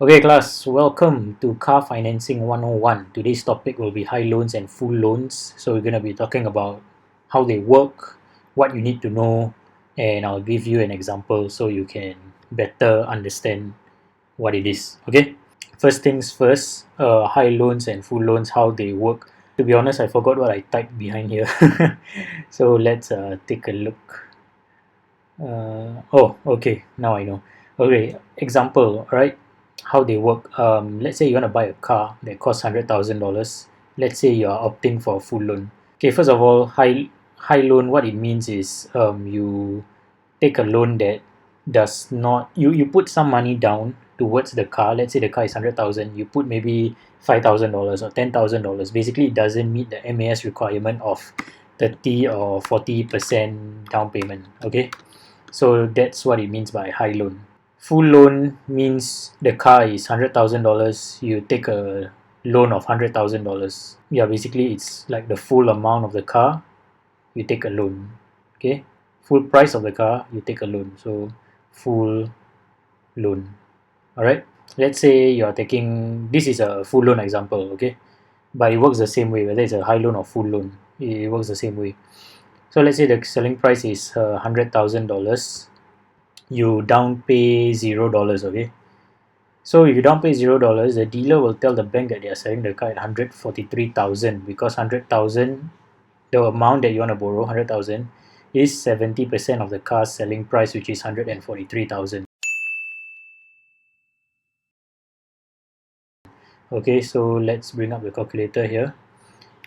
Okay class, welcome to Car Financing 101. Today's topic will be high loans and full loans. So we're going to be talking about how they work, what you need to know, and I'll give you an example so you can better understand what it is. Okay? First things first, high loans and full loans, how they work. To be honest, I forgot what I typed behind here. So let's take a look. Okay, now I know. Okay, example, right? How they work. Let's say you want to buy a car that costs $100,000. Let's say you are opting for a full loan. Okay, first of all, high loan. What it means is you take a loan that does not you put some money down towards the car. Let's say the car is 100,000. You put maybe $5,000 or $10,000. Basically, it doesn't meet the MAS requirement of 30 or 40% down payment. Okay. So that's what it means by high loan. Full loan means the car is $100,000. You take a loan of $100,000. Yeah, basically it's like the full amount of the car. You take a loan. Okay, full price of the car. You take a loan. So full loan. All right. Let's say you are taking. This is a full loan example. Okay, but it works the same way whether it's a high loan or full loan. It works the same way. So let's say the selling price is $100,000. You down pay $0. Okay, so if you down pay $0, the dealer will tell the bank that they are selling the car at 143,000 because 100,000, the amount that you want to borrow, 100,000, is 70% of the car's selling price, which is 143,000. Okay, so let's bring up the calculator here.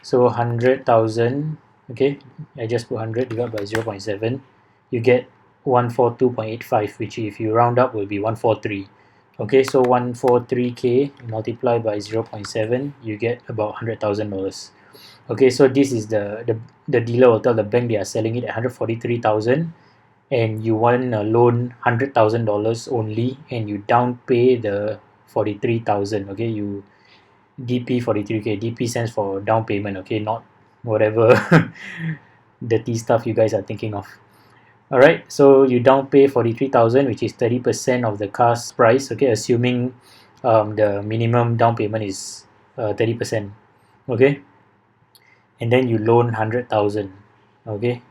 So 100,000, okay, I just put 100 divided by 0.7, you get 142.85, which if you round up will be 143. Okay, so 143k multiplied by 0.7, you get about $100,000. Okay, so this is the dealer will tell the bank they are selling it at 143,000 and you want a loan $100,000 only and you down pay the 43,000. Okay, you DP 43k. DP stands for down payment. Okay, not whatever dirty stuff you guys are thinking of. Alright, so you down pay 43,000, which is 30% of the car's price. Okay, assuming the minimum down payment is 30%. Okay, and then you loan 100,000. Okay,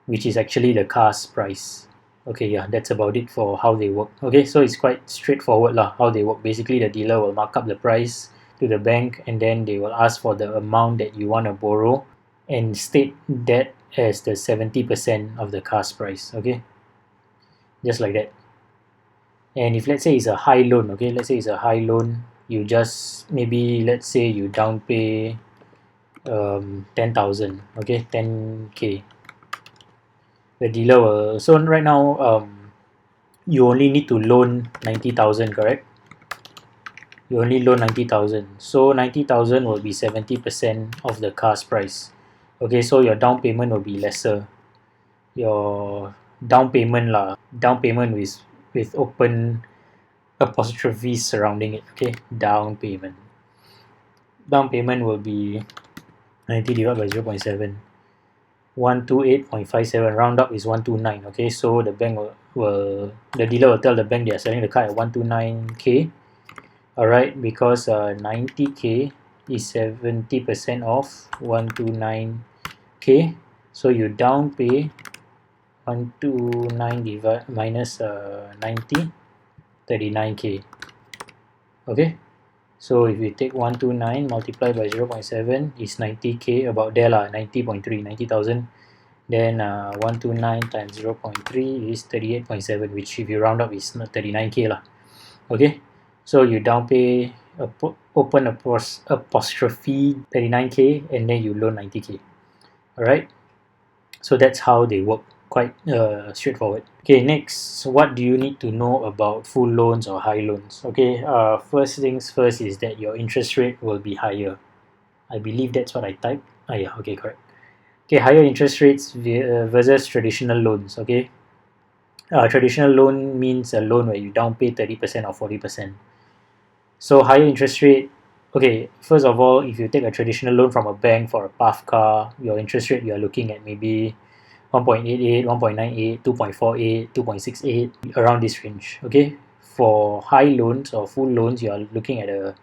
which is actually the car's price. Okay, yeah, that's about it for how they work. Okay, so it's quite straightforward lah how they work. Basically, the dealer will mark up the price to the bank and then they will ask for the amount that you want to borrow and state that as the 70% of the car's price. Okay, just like that. And if let's say it's a high loan, okay, let's say it's a high loan, you just maybe let's say you down pay 10,000, okay, 10k. The dealer will, so right now you only need to loan 90,000, correct? You only loan 90,000, so 90,000 will be 70% of the car's price. Okay, so your down payment will be lesser. Your down payment with open apostrophes surrounding it. Okay, down payment will be 90 divided by 0.7, 128.57. Round up is 129. Okay, so the dealer will tell the bank they are selling the car at 129k. Alright, because 90k is 70% of 129k, so you down pay 129 minus 90, 39k. Okay, so if you take 129 multiplied by 0.7 is 90k, about there lah, 90.3, 90,000. Then 129 times 0.3 is 38.7, which if you round up is 39k lah. Okay, so you down pay open apostrophe 39k and then you loan 90k. Alright, so that's how they work. Quite straightforward. Okay, next, what do you need to know about full loans or high loans? Okay, first things first is that your interest rate will be higher. I believe that's what I typed. Yeah, okay, correct. Okay, higher interest rates versus traditional loans. Okay, traditional loan means a loan where you down pay 30% or 40%. So higher interest rate. Okay, first of all, if you take a traditional loan from a bank for a PAF car, your interest rate you are looking at maybe 1.88, 1.98, 2.48, 2.68, around this range. Okay, for high loans or full loans, you are looking at a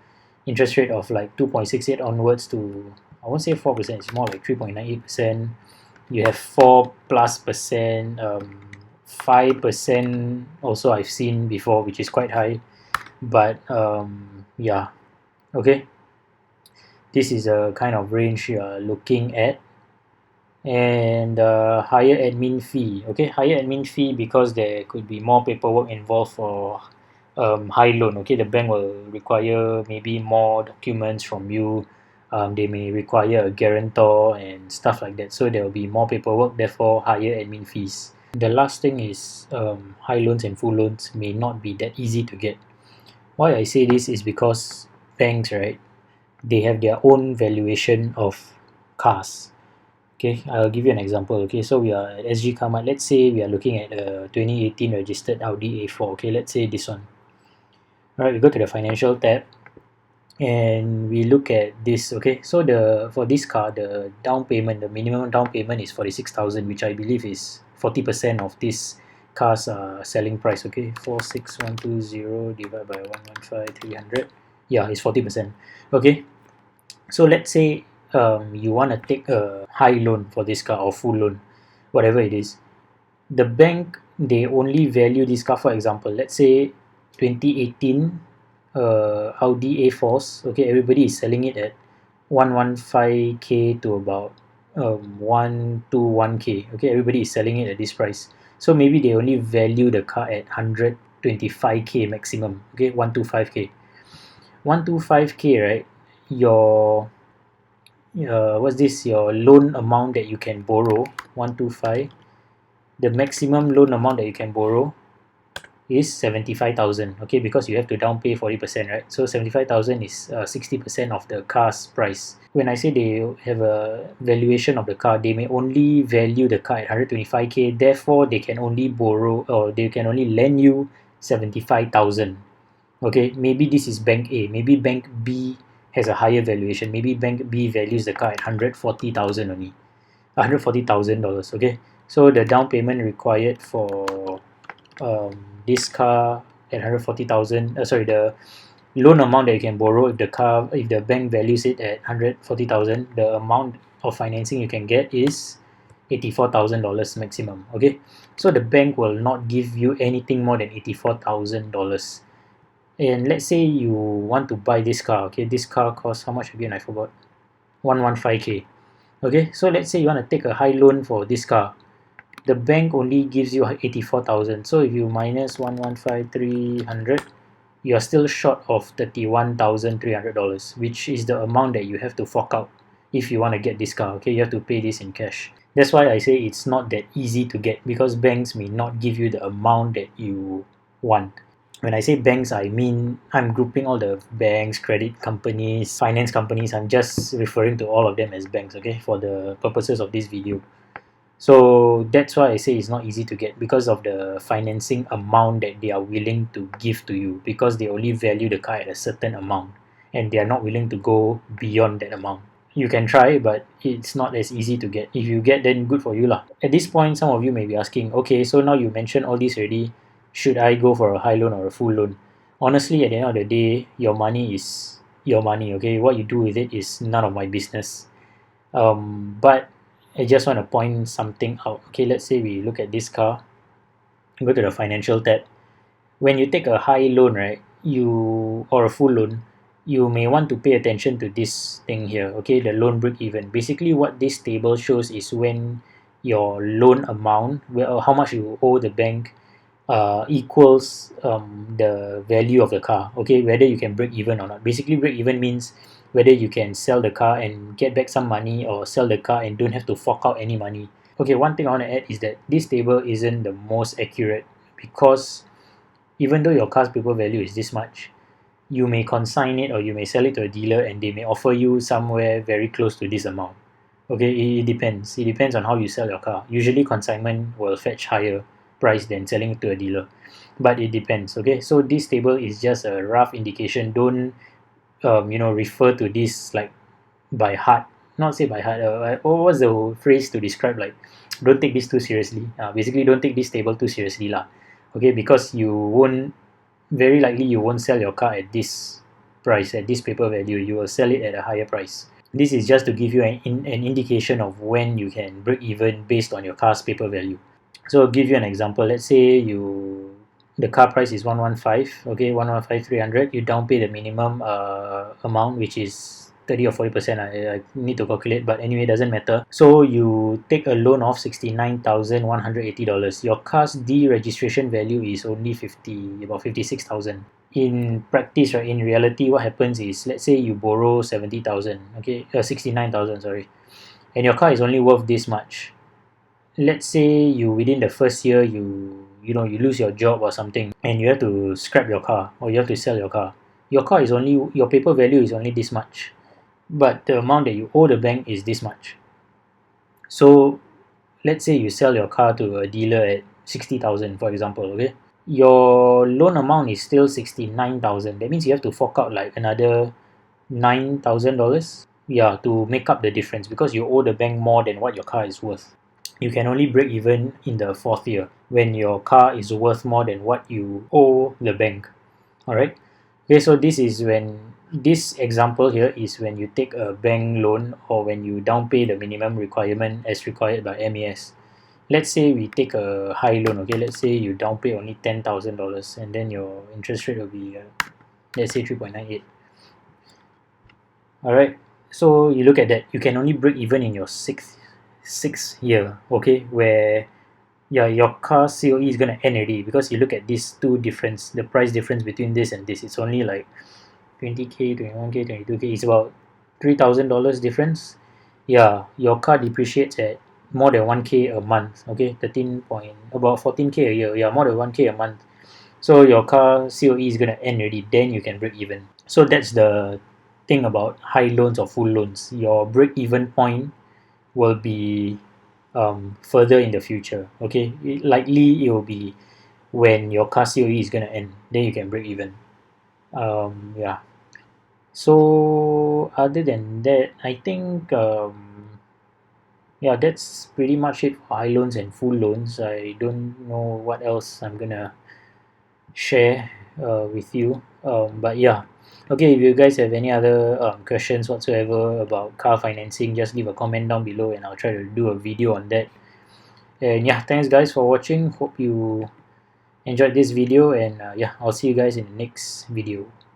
interest rate of like 2.68 onwards to, I won't say 4%, it's more like 3.98%. You have 4+%, 5% also I've seen before, which is quite high. But yeah, okay, this is a kind of range you are looking at. And higher admin fee, okay, higher admin fee because there could be more paperwork involved for high loan. Okay, the bank will require maybe more documents from you. They may require a guarantor and stuff like that, so there will be more paperwork, therefore higher admin fees. The last thing is high loans and full loans may not be that easy to get. Why I say this is because banks, right, they have their own valuation of cars. Okay, I'll give you an example. Okay, so we are at Sgcarmart. Let's say we are looking at a 2018 registered Audi A4. Okay, let's say this one. Alright, we go to the financial tab and we look at this. Okay, so for this car, the down payment, the minimum down payment is 46,000, which I believe is 40% of this car's selling price. Okay, 46120 divided by 115,300. Yeah, it's 40%. Okay, so let's say you want to take a high loan for this car or full loan, whatever it is. The bank, they only value this car. For example, let's say 2018 Audi A4s. Okay, everybody is selling it at 115k to about 121k. Okay, everybody is selling it at this price. So maybe they only value the car at 125k maximum. Okay, 125k. 125k, right? Your what's this, your loan amount that you can borrow, 125, the maximum loan amount that you can borrow is 75,000. Okay, because you have to down pay 40%, right? So 75,000 is 60% of the car's price. When I say they have a valuation of the car, they may only value the car at 125k, therefore they can only borrow, or they can only lend you 75,000. Okay, maybe this is bank A, maybe bank B has a higher valuation. Maybe bank B values the car at 140,000 only, $140,000. Okay, so the down payment required for this car at 140,000. Sorry, the loan amount that you can borrow if the bank values it at 140,000, the amount of financing you can get is $84,000 maximum. Okay, so the bank will not give you anything more than $84,000. And let's say you want to buy this car. Okay, this car costs how much again? I forgot. 115k. Okay, so let's say you want to take a high loan for this car. The bank only gives you 84,000. So if you minus 115,300, you are still short of $31,300, which is the amount that you have to fork out if you want to get this car. Okay, you have to pay this in cash. That's why I say it's not that easy to get, because banks may not give you the amount that you want. When I say banks, I mean I'm grouping all the banks, credit companies, finance companies. I'm just referring to all of them as banks, okay, for the purposes of this video. So that's why I say it's not easy to get, because of the financing amount that they are willing to give to you, because they only value the car at a certain amount and they are not willing to go beyond that amount. You can try, but it's not as easy to get. If you get, then good for you lah. At this point, some of you may be asking, okay, so now you mentioned all this already, should I go for a high loan or a full loan? Honestly, at the end of the day, your money is your money, okay? What you do with it is none of my business. But I just want to point something out. Okay, let's say we look at this car, go to the financial tab. When you take a high loan, right, or a full loan, you may want to pay attention to this thing here, okay, the loan break even. Basically, what this table shows is when your loan amount, how much you owe the bank, equals the value of the car. Okay, whether you can break even or not. Basically, break even means whether you can sell the car and get back some money, or sell the car and don't have to fork out any money. Okay, one thing I want to add is that this table isn't the most accurate, because even though your car's paper value is this much, you may consign it or you may sell it to a dealer and they may offer you somewhere very close to this amount. Okay, it depends. It depends on how you sell your car. Usually consignment will fetch higher price than selling it to a dealer, but it depends. Okay, so this table is just a rough indication. Don't refer to this like by heart. Not say by heart. What's the phrase to describe, like, don't take this too seriously. Basically, don't take this table too seriously lah. Okay, because you won't very likely you won't sell your car at this price, at this paper value. You will sell it at a higher price. This is just to give you an indication of when you can break even based on your car's paper value. So I'll give you an example. Let's say the car price is 115, okay, 115,300. You down pay the minimum amount, which is 30 or 40%. I need to calculate, but anyway, it doesn't matter. So you take a loan of $69,180. Your car's deregistration value is only about 56,000. In practice, right, in reality, what happens is, let's say you borrow 70,000, okay, 69,000, sorry, and your car is only worth this much. Let's say you within the first year you lose your job or something, and you have to scrap your car or you have to sell your car. Your paper value is only this much, but the amount that you owe the bank is this much. So let's say you sell your car to a dealer at 60,000, for example, okay, your loan amount is still 69,000. That means you have to fork out like another $9,000, yeah, to make up the difference, because you owe the bank more than what your car is worth. You can only break even in the fourth year when your car is worth more than what you owe the bank. Alright, okay, so this example here is when you take a bank loan or when you down pay the minimum requirement as required by MAS. Let's say we take a high loan, okay, let's say you down pay only $10,000 and then your interest rate will be let's say 3.98. Alright, so you look at that, you can only break even in your sixth year, okay, where your car COE is going to end already, because you look at these two difference, the price difference between this and this, it's only like 20k, 21k, 22k, it's about $3,000 difference. Yeah, your car depreciates at more than 1k a month, okay, about 14k a year, yeah, more than 1k a month. So your car COE is going to end already, then you can break even. So that's the thing about high loans or full loans. Your break even point will be further in the future, okay. Likely it will be when your car COE is going to end, then you can break even. Yeah, so other than that, I think yeah, that's pretty much it for high loans and full loans. I don't know what else I'm gonna share with you, but yeah, okay, if you guys have any other questions whatsoever about car financing, just leave a comment down below and I'll try to do a video on that. And yeah, thanks guys for watching. Hope you enjoyed this video, and yeah, I'll see you guys in the next video.